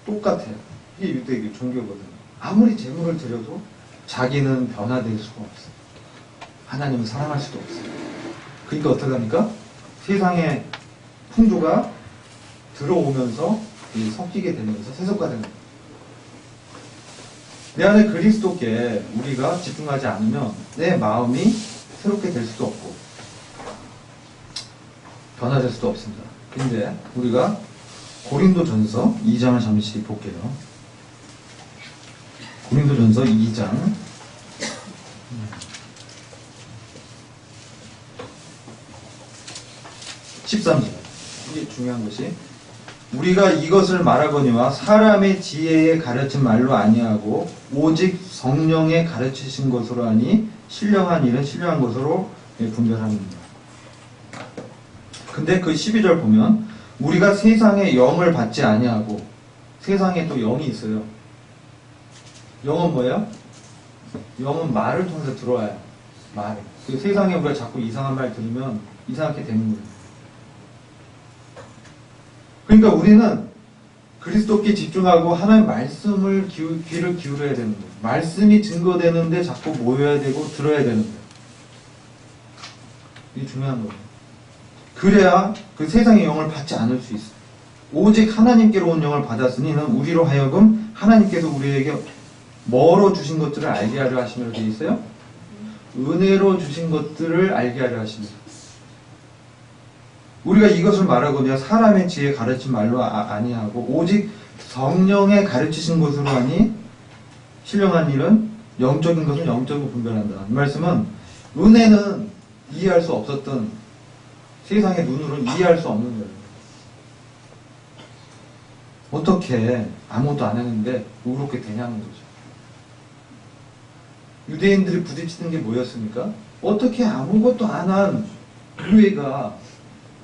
똑같아요. 이게 유대교 종교거든요. 아무리 재물을 드려도 자기는 변화될 수가 없어요. 하나님을 사랑할 수도 없어요. 그러니까 어떡합니까? 세상의 풍조가 들어오면서 섞이게 되면서 세속화되는 거예요. 내 안에 그리스도께 우리가 집중하지 않으면 내 마음이 새롭게 될 수도 없고 변화될 수도 없습니다. 근데 우리가 고린도전서 2장을 잠시 볼게요. 고린도전서 2장 13절. 이게 중요한 것이 우리가 이것을 말하거니와 사람의 지혜에 가르친 말로 아니하고 오직 성령의 가르치신 것으로 하니 신령한 일은 신령한 것으로 분별합니다. 근데 그 12절 보면 우리가 세상의 영을 받지 아니하고 세상에 또 영이 있어요. 영은 뭐예요? 영은 말을 통해서 들어와요. 말. 그 세상에 우리가 자꾸 이상한 말 들으면 이상하게 되는 거예요. 그러니까 우리는 그리스도께 집중하고 하나님 말씀을 귀를 기울여야 되는 거예요. 말씀이 증거되는데 자꾸 모여야 되고 들어야 되는 거예요. 이게 중요한 거예요. 그래야 그 세상의 영을 받지 않을 수 있어요. 오직 하나님께로 온 영을 받았으니 이는 우리로 하여금 하나님께서 우리에게 뭐로 주신 것들을 알게 하려 하심으로 되어 있어요? 은혜로 주신 것들을 알게 하려 하십니다. 우리가 이것을 말하거니와 사람의 지혜 가르친 말로 아니하고 오직 성령의 가르치신 것으로 하니 신령한 일은 영적인 것은 영적으로 분별한다. 이 말씀은 은혜는 이해할 수 없었던 세상의 눈으로는 이해할 수 없는 거예요. 어떻게 아무것도 안 했는데 의롭게 되냐는 거죠. 유대인들이 부딪히는 게 뭐였습니까? 어떻게 아무것도 안 한 의회가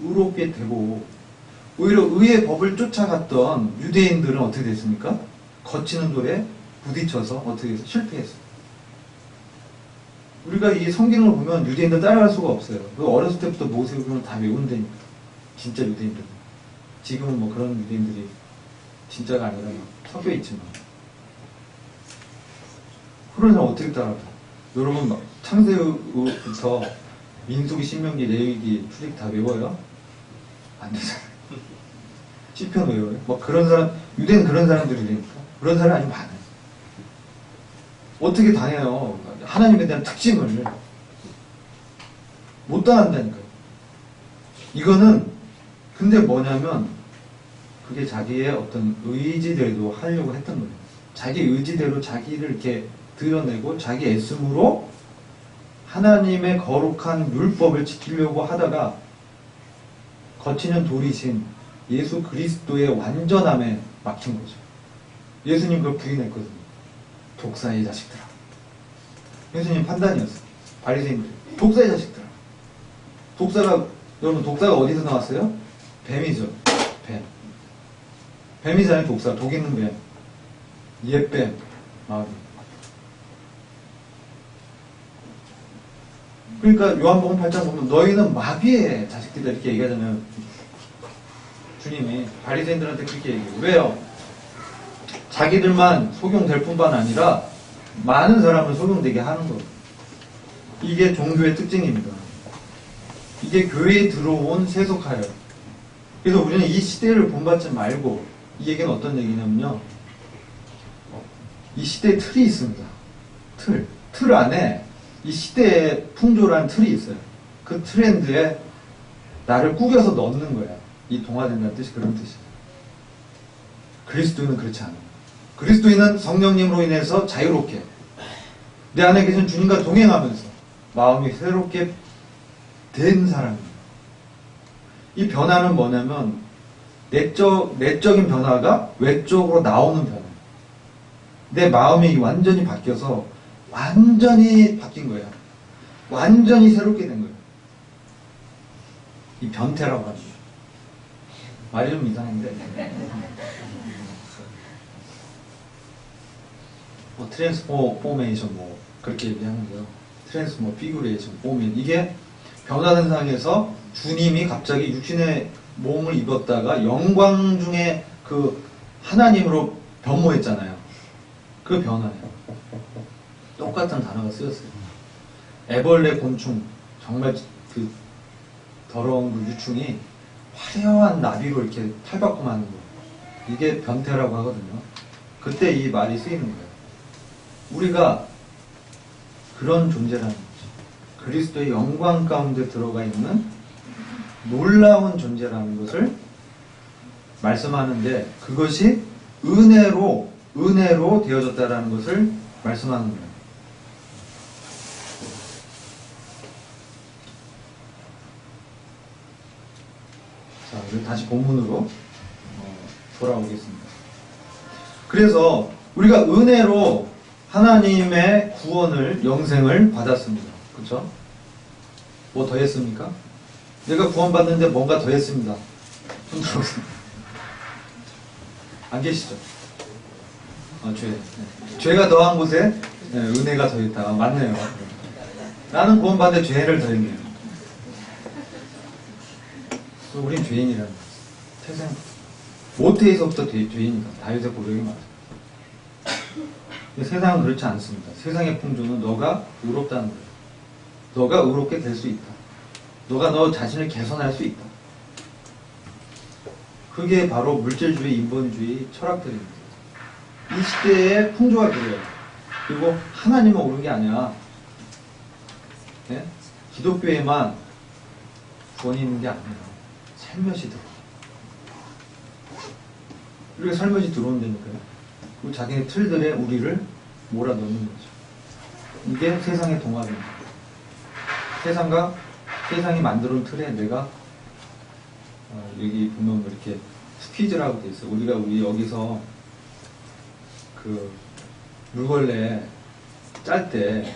의롭게 되고 오히려 의의 법을 쫓아갔던 유대인들은 어떻게 됐습니까? 거치는 돌에 부딪혀서 어떻게 해서 실패했어요. 우리가 이 성경을 보면 유대인들 따라갈 수가 없어요. 어렸을 때부터 모세오경을 다 외운다니까. 진짜 유대인들. 지금은 뭐 그런 유대인들이 진짜가 아니라 섞여 있지만. 그런 사람 어떻게 따라가요? 여러분 막 창세부터 민수기, 신명기, 레위기, 출애굽기 다 외워요? 안 되잖아요. 시편 외워요? 뭐 그런 사람, 유대는 그런 사람들이니까. 그런 사람이 아주 많아요. 어떻게 당해요? 하나님에 대한 특징을 못 당한다니까요. 이거는 근데 뭐냐면 그게 자기의 어떤 의지대로 하려고 했던 거예요. 자기 의지대로 자기를 이렇게 드러내고 자기 애씀으로 하나님의 거룩한 율법을 지키려고 하다가 거치는 돌이신 예수 그리스도의 완전함에 막힌 거죠. 예수님 그걸 부인했거든요. 독사의 자식들아. 예수님 판단이었어요. 바리새인들. 독사의 자식들아. 독사가, 여러분 독사가 어디서 나왔어요? 뱀이죠. 뱀. 뱀이잖아요. 독사. 독 있는 뱀. 옛뱀. 마귀. 그러니까 요한복음 8장 보면 너희는 마귀의 자식들이다 이렇게 얘기하잖아요. 주님이 바리새인들한테 그렇게 얘기해요. 왜요? 자기들만 속용될 뿐만 아니라 많은 사람을 속용되게 하는 거예요. 이게 종교의 특징입니다. 이게 교회에 들어온 세속화예요. 그래서 우리는 이 시대를 본받지 말고 이 얘기는 어떤 얘기냐면요. 이 시대에 틀이 있습니다. 틀 안에 이 시대의 풍조라는 틀이 있어요. 그 트렌드에 나를 꾸겨서 넣는 거야. 이 동화된다는 뜻이 그런 뜻이에요. 그리스도인은 그렇지 않아요. 그리스도인은 성령님으로 인해서 자유롭게 내 안에 계신 주님과 동행하면서 마음이 새롭게 된 사람입니다. 이 변화는 뭐냐면 내적인 변화가 외적으로 나오는 변화. 내 마음이 완전히 바뀌어서 완전히 바뀐 거예요. 완전히 새롭게 된 거예요. 이 변태라고 하죠. 말이 좀 이상한데. 뭐 트랜스포메이션 그렇게 얘기하는데요. 트랜스포 피규레이션 포메이션 이게 변화된 상황에서 주님이 갑자기 육신의 몸을 입었다가 영광 중에 그 하나님으로 변모했잖아요. 그 변화예요. 똑같은 단어가 쓰였어요. 애벌레 곤충, 정말 그 더러운 그 유충이 화려한 나비로 이렇게 탈바꿈 하는 거. 이게 변태라고 하거든요. 그때 이 말이 쓰이는 거예요. 우리가 그런 존재라는 거죠. 그리스도의 영광 가운데 들어가 있는 놀라운 존재라는 것을 말씀하는데, 그것이 은혜로 되어졌다라는 것을 말씀하는 거예요. 자, 이제 다시 본문으로 돌아오겠습니다. 그래서 우리가 은혜로 하나님의 구원을, 영생을 받았습니다. 그렇죠? 뭐 더 했습니까? 내가 구원받는데 뭔가 더 했습니다. 손 들어보세요. 안 계시죠? 죄. 네. 죄가 더한 곳에 은혜가 더했다. 맞네요. 나는 구원받는데 죄를 더했네요. 우린 죄인이라는 거예요. 태생부터. 모태에서부터 죄인이다. 다윗의 고백이 맞아요. 세상은 그렇지 않습니다. 세상의 풍조는 너가 의롭다는 거예요. 너가 의롭게 될 수 있다. 너가 너 자신을 개선할 수 있다. 그게 바로 물질주의, 인본주의 철학들입니다. 이 시대의 풍조가 그래요. 그리고 하나님은 옳은 게 아니야. 네? 기독교에만 구원이 있는 게 아니에요. 살며시 들어. 이렇게 살며시 들어온다니까요. 그리고 자기네 틀들에 우리를 몰아넣는 거죠. 이게 세상의 동화입니다. 세상이 만들어온 틀에 내가 여기 보면 이렇게 스퀴즈라고 돼 있어요. 우리 여기서 그 물걸레 짤 때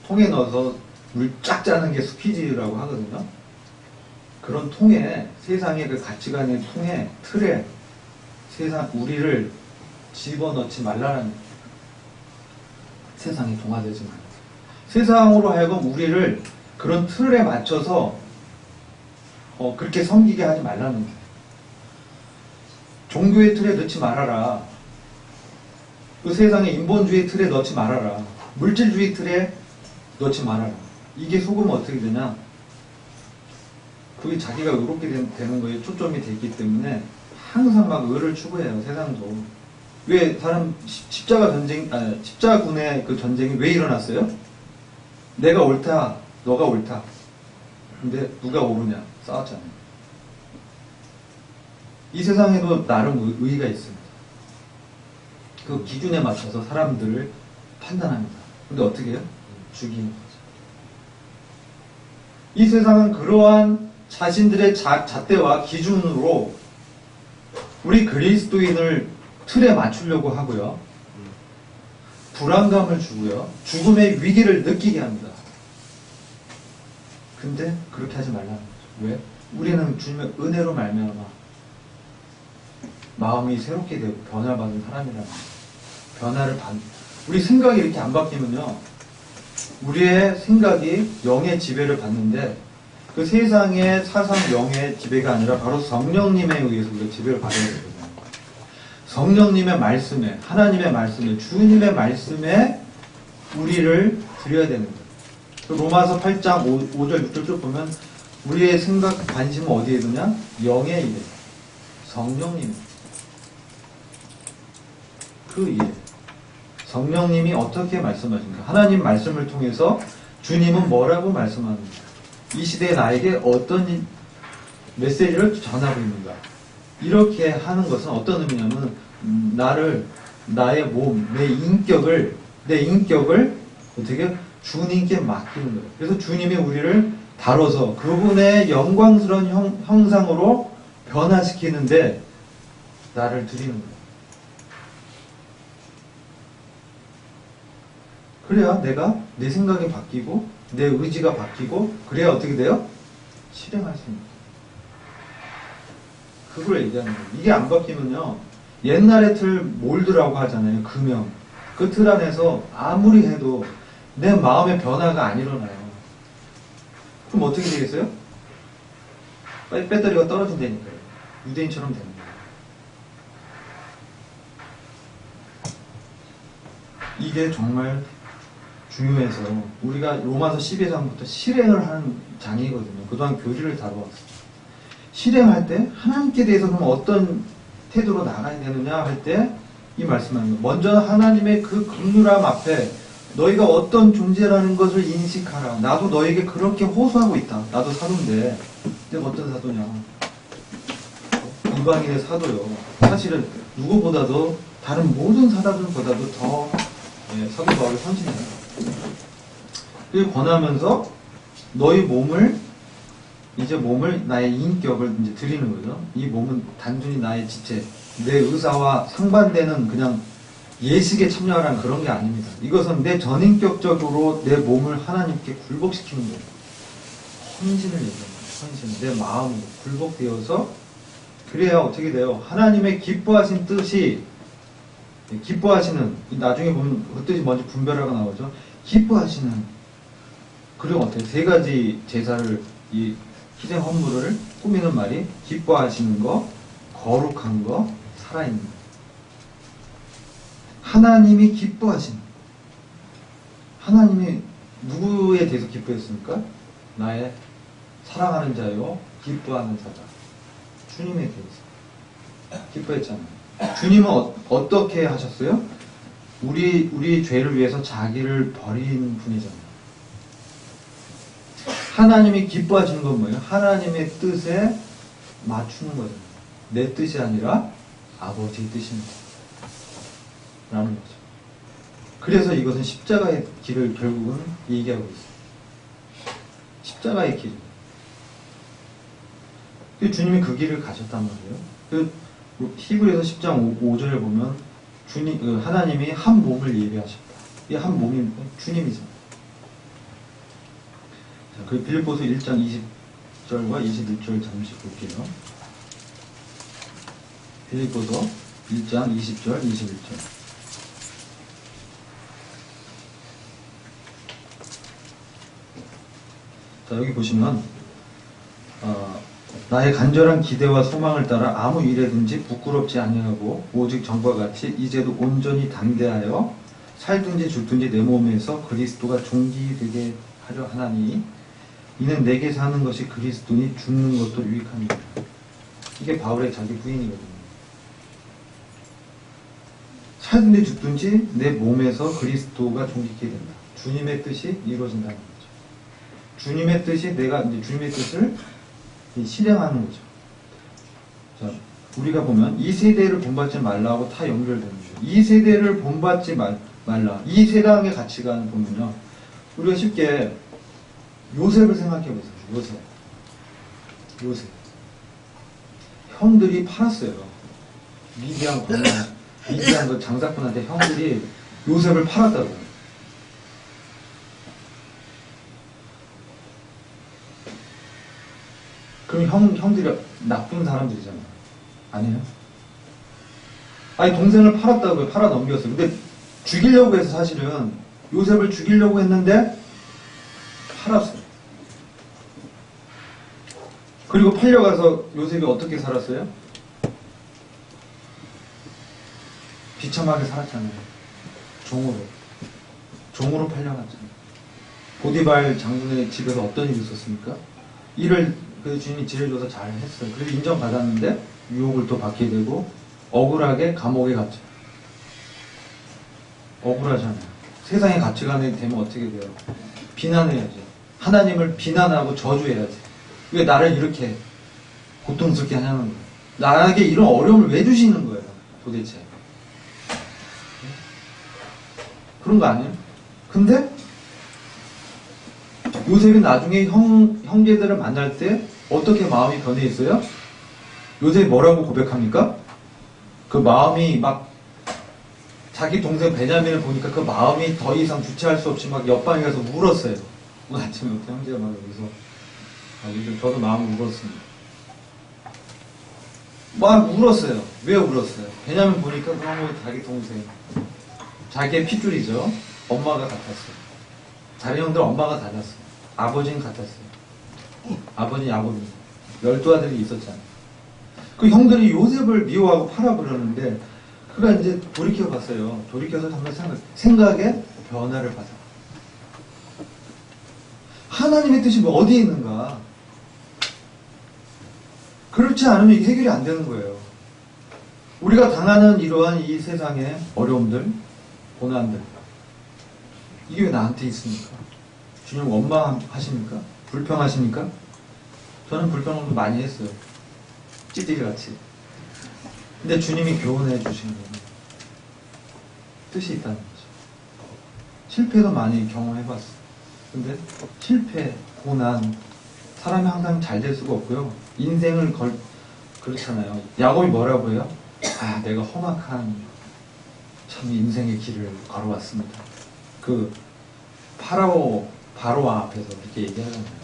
통에 넣어서 물 쫙 짜는 게 스퀴즈라고 하거든요. 그런 통에, 세상의 그 가치관의 통에, 틀에 우리를 집어넣지 말라는, 세상에 동화되지 말라. 세상으로 하여금 우리를 그런 틀에 맞춰서 그렇게 섬기게 하지 말라는 거예요. 종교의 틀에 넣지 말아라. 그 세상의 인본주의 틀에 넣지 말아라. 물질주의 틀에 넣지 말아라. 이게 속으면 어떻게 되냐? 그게 자기가 의롭게 되는 거에 초점이 돼 있기 때문에 항상 막 의를 추구해요. 세상도. 왜 십자군의 그 전쟁이 왜 일어났어요? 내가 옳다, 너가 옳다. 근데 누가 옳으냐? 싸웠잖아요. 이 세상에도 나름 의의가 있습니다. 그 기준에 맞춰서 사람들을 판단합니다. 근데 어떻게 해요? 죽이는 거죠. 이 세상은 그러한 자신들의 잣대와 기준으로 우리 그리스도인을 틀에 맞추려고 하고요. 불안감을 주고요. 죽음의 위기를 느끼게 합니다. 근데 그렇게 하지 말라는 거죠. 왜? 우리는 주님의 은혜로 말미암아 마음이 새롭게 되고 변화를 받은 사람이라는 거예요. 우리 생각이 이렇게 안 바뀌면요, 우리의 생각이 영의 지배를 받는데, 그 세상의 사상 영의 지배가 아니라 바로 성령님에 의해서 우리가 지배를 받아야 되거든요. 성령님의 말씀에, 하나님의 말씀에, 주님의 말씀에 우리를 드려야 되는 거예요. 로마서 8장 5절 6절 쭉 보면 우리의 생각, 관심은 어디에 두냐? 영에 있는 성령님. 그 일. 성령님이 어떻게 말씀하십니까? 하나님 말씀을 통해서 주님은 뭐라고 말씀하는가? 이 시대에 나에게 어떤 메시지를 전하고 있는가? 이렇게 하는 것은 어떤 의미냐면 나의 몸, 내 인격을 어떻게 주님께 맡기는 거예요. 그래서 주님이 우리를 다뤄서 그분의 영광스러운 형상으로 변화시키는데 나를 드리는 거예요. 그래야 내 생각이 바뀌고 내 의지가 바뀌고 그래야 어떻게 돼요? 실행할 수 있는 거예요. 그걸 얘기하는 거예요. 이게 안 바뀌면요, 옛날의 틀 몰드라고 하잖아요. 금형. 그 틀 안에서 아무리 해도 내 마음의 변화가 안 일어나요. 그럼 어떻게 되겠어요? 배터리가 떨어진다니까요. 유대인처럼 되는 거예요. 이게 정말 중요해서 우리가 로마서 12장부터 실행을 하는 장이거든요. 그동안 교리를 다뤄왔어요. 실행할 때 하나님께 대해서 그럼 어떤 태도로 나가야 되느냐 할 때 이 말씀하는 거예요. 먼저 하나님의 그 긍휼함 앞에 너희가 어떤 존재라는 것을 인식하라. 나도 너에게 그렇게 호소하고 있다. 나도 사도인데 내가 어떤 사도냐. 이방인의 사도요. 사실은 누구보다도 다른 모든 사도들보다도 더 사도 바울이 헌신해요. 그리고 권하면서 너희 몸을 나의 인격을 이제 드리는 거죠. 이 몸은 단순히 나의 지체, 내 의사와 상반되는 그냥 예식에 참여하라는 그런 게 아닙니다. 이것은 내 전인격적으로 내 몸을 하나님께 굴복시키는 거예요. 헌신을 얘기합니다. 헌신. 내 마음으로 굴복되어서 그래야 어떻게 돼요? 하나님의 기뻐하신 뜻이 기뻐하시는 나중에 보면 그 뜻이 먼저 분별하고 나오죠. 기뻐하시는 그리고 어때요? 세 가지 제사를 이 희생 헌물을 꾸미는 말이 기뻐하시는 거, 거룩한 거, 살아있는 거. 하나님이 기뻐하시는 하나님이 누구에 대해서 기뻐했습니까? 나의 사랑하는 자요, 기뻐하는 자다. 주님에 대해서 기뻐했잖아요. 주님은 어떻게 하셨어요? 우리 죄를 위해서 자기를 버린 분이잖아요. 하나님이 기뻐하시는 건 뭐예요? 하나님의 뜻에 맞추는 거잖아요. 내 뜻이 아니라 아버지의 뜻입니다. 라는 거죠. 그래서 이것은 십자가의 길을 결국은 얘기하고 있어요. 십자가의 길. 주님이 그 길을 가셨단 말이에요. 히브리서 10장 5절에 보면 하나님이 한 몸을 예배하셨다. 이 한 몸이 주님이잖아요. 자, 그 빌립보서 1장 20절과 21절 잠시 볼게요. 빌립보서 1장 20절, 21절. 자, 여기 보시면 나의 간절한 기대와 소망을 따라 아무 일에든지 부끄럽지 아니하고 오직 전과 같이 이제도 온전히 담대하여 살든지 죽든지 내 몸에서 그리스도가 존귀되게 하려 하나니 이는 내게 사는 것이 그리스도니 죽는 것도 유익합니다. 이게 바울의 자기 부인이거든요. 살든지 죽든지 내 몸에서 그리스도가 존귀케 된다. 주님의 뜻이 이루어진다는 거죠. 주님의 뜻이 내가 이제 주님의 뜻을 실행하는 거죠. 자, 우리가 보면 이 세대를 본받지 말라고 다 연결되는 거죠. 이 세대를 본받지 말라. 이 세상의 가치관을 보면요. 우리가 쉽게 요셉을 생각해 보세요. 요셉. 형들이 팔았어요. 미디안 그 장사꾼한테 형들이 요셉을 팔았다고요. 그럼 형들이 나쁜 사람들이잖아요. 아니에요? 아니, 동생을 팔았다고요. 팔아 넘겼어요. 근데 죽이려고 해서 사실은 요셉을 죽이려고 했는데 팔았어요. 그리고 팔려가서 요셉이 어떻게 살았어요? 비참하게 살았잖아요. 종으로 팔려갔잖아요. 보디발 장군의 집에서 어떤 일이 있었습니까? 그 주인이 지혜줘서 잘 했어요. 그래서 인정받았는데 유혹을 또 받게 되고 억울하게 감옥에 갔죠. 억울하잖아요. 세상의 가치관이 되면 어떻게 돼요? 비난해야죠. 하나님을 비난하고 저주해야지. 왜 나를 이렇게 고통스럽게 하냐는 거예요. 나에게 이런 어려움을 왜 주시는 거예요? 도대체. 그런 거 아니에요? 근데 요셉이 나중에 형제들을 만날 때 어떻게 마음이 변해 있어요? 요셉이 뭐라고 고백합니까? 그 마음이 막 자기 동생 베냐민을 보니까 그 마음이 더 이상 주체할 수 없이 막 옆방에 가서 울었어요. 오늘 아침에 형제가 막 여기서 저도 마음을 울었습니다. 막 울었어요. 왜 울었어요? 베냐민 보니까 그런 자기 동생, 자기의 핏줄이죠. 엄마가 같았어요. 다른 형들 엄마가 달랐어요. 아버지는 같았어요. 아버지, 야곱이. 12아들이 있었잖아요. 그 형들이 요셉을 미워하고 팔아버렸는데 그가 이제 돌이켜 봤어요. 돌이켜서 정말 생각에 변화를 받아. 하나님의 뜻이 뭐 어디에 있는가? 그렇지 않으면 이게 해결이 안 되는 거예요. 우리가 당하는 이러한 이 세상의 어려움들, 고난들, 이게 왜 나한테 있습니까? 주님 원망하십니까? 불평하십니까? 저는 불평을 많이 했어요. 찌질같이. 근데 주님이 교훈해 주시는 거는 뜻이 있다는 거죠. 실패도 많이 경험해봤어요. 근데 실패, 고난, 사람이 항상 잘 될 수가 없고요. 인생을 그렇잖아요. 야곱이 뭐라고 해요? 아, 내가 험악한 참 인생의 길을 걸어왔습니다. 그 바로 앞에서 그렇게 얘기하잖아요.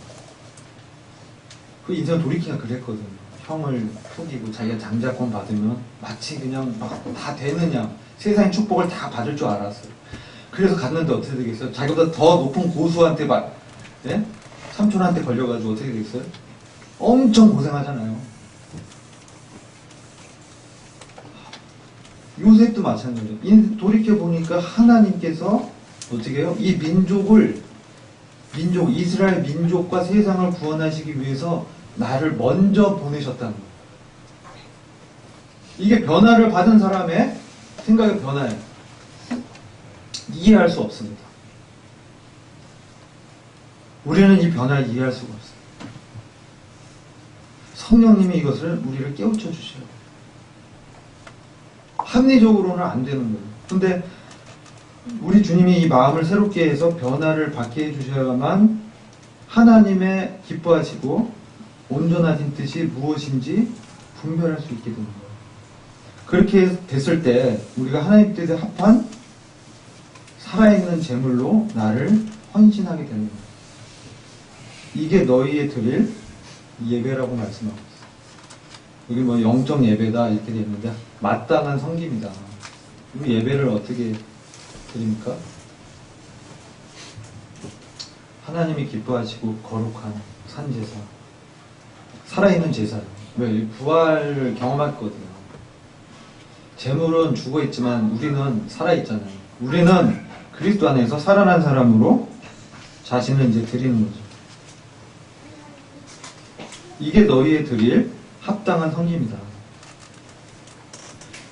그 인생 돌이키가 그랬거든요. 형을 속이고 자기가 장자권 받으면 마치 그냥 막 다 되느냐, 세상의 축복을 다 받을 줄 알았어요. 그래서 갔는데 어떻게 되겠어요? 자기보다 더 높은 고수한테 예? 삼촌한테 걸려가지고 어떻게 되겠어요? 엄청 고생하잖아요. 요셉도 마찬가지예요. 돌이켜보니까 하나님께서 어떻게 해요? 이 이스라엘 민족과 세상을 구원하시기 위해서 나를 먼저 보내셨다는 거예요. 이게 변화를 받은 사람의 생각의 변화예요. 이해할 수 없습니다. 우리는 이 변화를 이해할 수가 없어요. 성령님이 이것을 우리를 깨우쳐 주셔요. 합리적으로는 안 되는 거예요. 근데 우리 주님이 이 마음을 새롭게 해서 변화를 받게 해주셔야만 하나님의 기뻐하시고 온전하신 뜻이 무엇인지 분별할 수 있게 되는 거예요. 그렇게 됐을 때 우리가 하나님 뜻에 합한 살아있는 제물로 나를 헌신하게 되는 거예요. 이게 너희의 드릴 예배라고 말씀하고 있어요. 여기 뭐 영적 예배다 이렇게 되어 있는데 마땅한 성김이다. 이 예배를 어떻게 드립니까? 하나님이 기뻐하시고 거룩한 산제사, 살아있는 제사예요. 왜? 부활을 경험했거든요. 재물은 죽어있지만 우리는 살아있잖아요. 우리는 그리스도 안에서 살아난 사람으로 자신을 이제 드리는 거죠. 이게 너희의 드릴 합당한 성김이다.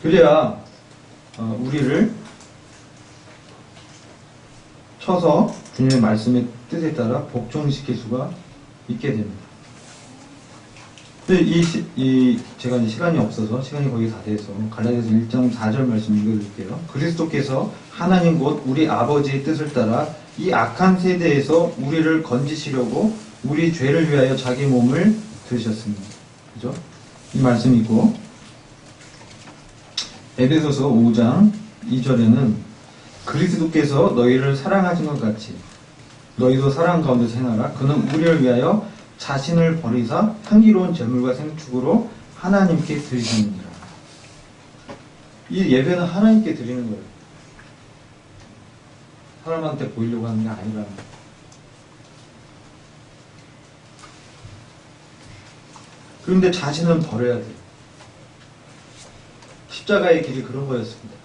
그래야 우리를 쳐서 주님의 말씀의 뜻에 따라 복종시킬 수가 있게 됩니다. 근데 제가 이제 시간이 없어서 시간이 거의 다 돼서 갈라디아서 1장 4절 말씀 읽어드릴게요. 그리스도께서 하나님 곧 우리 아버지의 뜻을 따라 이 악한 세대에서 우리를 건지시려고 우리 죄를 위하여 자기 몸을 들으셨습니다. 그죠? 이 말씀이고 에베소서 5장 2절에는 그리스도께서 너희를 사랑하신 것 같이 너희도 사랑 가운데 행하라. 그는 우리를 위하여 자신을 버리사 향기로운 제물과 생축으로 하나님께 드리셨느니라. 이 예배는 하나님께 드리는 거예요. 사람한테 보이려고 하는 게 아니라는 거예요. 그런데 자신은 버려야 돼요. 십자가의 길이 그런 거였습니다.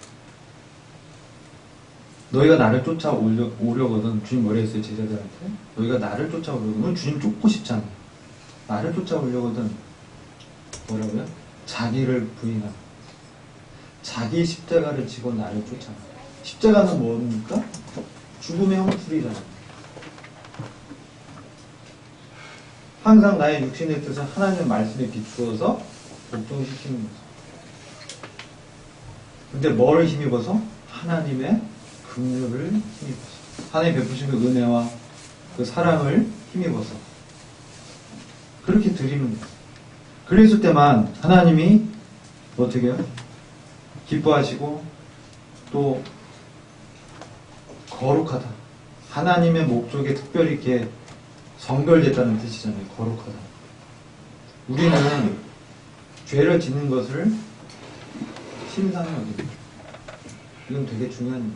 너희가 나를 쫓아오려거든. 주님 뭐라 했어요? 제자들한테? 너희가 나를 쫓아오려거든. 주님 쫓고 싶잖아. 나를 쫓아오려거든. 뭐라고요? 자기를 부인하라. 자기 십자가를 지고 나를 쫓아라. 십자가는 뭡니까? 죽음의 형술이잖아요. 항상 나의 육신의 뜻을 하나님의 말씀에 비추어서 복종시키는 거죠. 근데 뭐를 힘입어서? 하나님의 긍휼을 힘입어서. 하나님 베푸신 그 은혜와 그 사랑을 힘입어서. 그렇게 드리는 거예요. 그랬을 때만 하나님이 어떻게 해요? 기뻐하시고 또 거룩하다. 하나님의 목적에 특별히 이렇게 성별됐다는 뜻이잖아요. 거룩하다. 우리는 죄를 짓는 것을 심상히 여깁니다. 이건 되게 중요한 일이에요.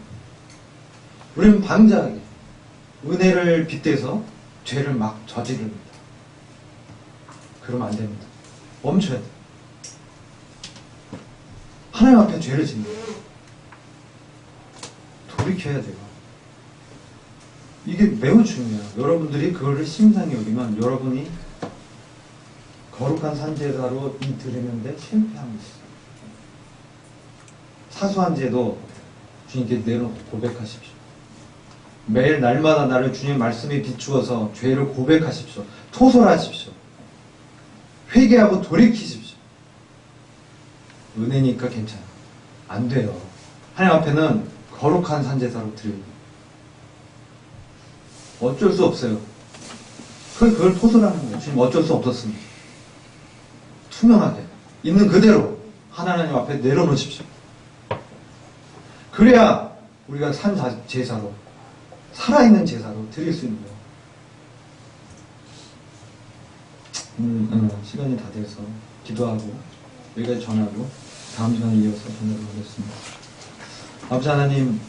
우리는 방자하게 은혜를 빗대서 죄를 막 저지릅니다. 그러면 안 됩니다. 멈춰야 돼요. 하나님 앞에 죄를 짓는 거예요. 돌이켜야 돼요. 이게 매우 중요해요. 여러분들이 그거를 심상히 여기면 여러분이 거룩한 산제사로 이 드리는데 실패한 것이죠. 사소한 죄도 주님께 내놓고 고백하십시오. 매일 날마다 나를 주님의 말씀에 비추어서 죄를 고백하십시오. 토설하십시오. 회개하고 돌이키십시오. 은혜니까 괜찮아. 안 돼요. 하나님 앞에는 거룩한 산제사로 드려요. 어쩔 수 없어요. 그걸 토설하는 거예요. 주님 어쩔 수 없었습니다. 투명하게 있는 그대로 하나님 앞에 내려놓으십시오. 그래야 우리가 산 제사로, 살아있는 제사로 드릴 수 있는 거예요. 시간이 다 돼서 기도하고 여기까지 전하고 다음 시간에 이어서 전하도록 하겠습니다. 아버지 하나님,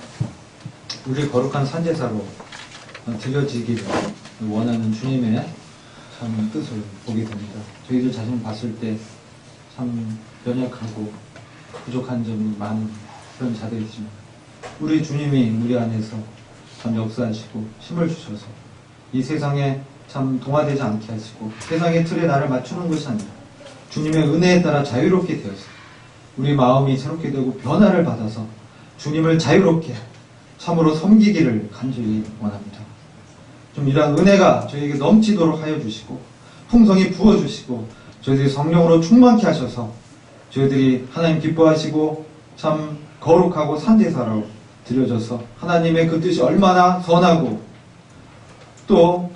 우리 거룩한 산제사로 드려지기를 원하는 주님의 참 뜻을 보게 됩니다. 저희들 자신을 봤을 때 참 연약하고 부족한 점이 많은 그런 자들이지만 우리 주님이 우리 안에서 참 역사하시고 힘을 주셔서 이 세상에 참 동화되지 않게 하시고 세상의 틀에 나를 맞추는 것이 아니라 주님의 은혜에 따라 자유롭게 되어서 우리 마음이 새롭게 되고 변화를 받아서 주님을 자유롭게 참으로 섬기기를 간절히 원합니다. 좀 이러한 은혜가 저희에게 넘치도록 하여 주시고 풍성히 부어주시고 저희들이 성령으로 충만케 하셔서 저희들이 하나님 기뻐하시고 참 거룩하고 산제사로 드려져서 하나님의 그 뜻이 얼마나 선하고 또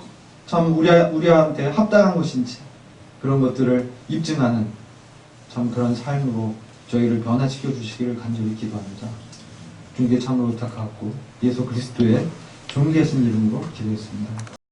참 우리한테 합당한 것인지 그런 것들을 입증하는 참 그런 삶으로 저희를 변화시켜 주시기를 간절히 기도합니다. 주님께 참으로 부탁하고 예수 그리스도의 존귀하신 이름으로 기도했습니다.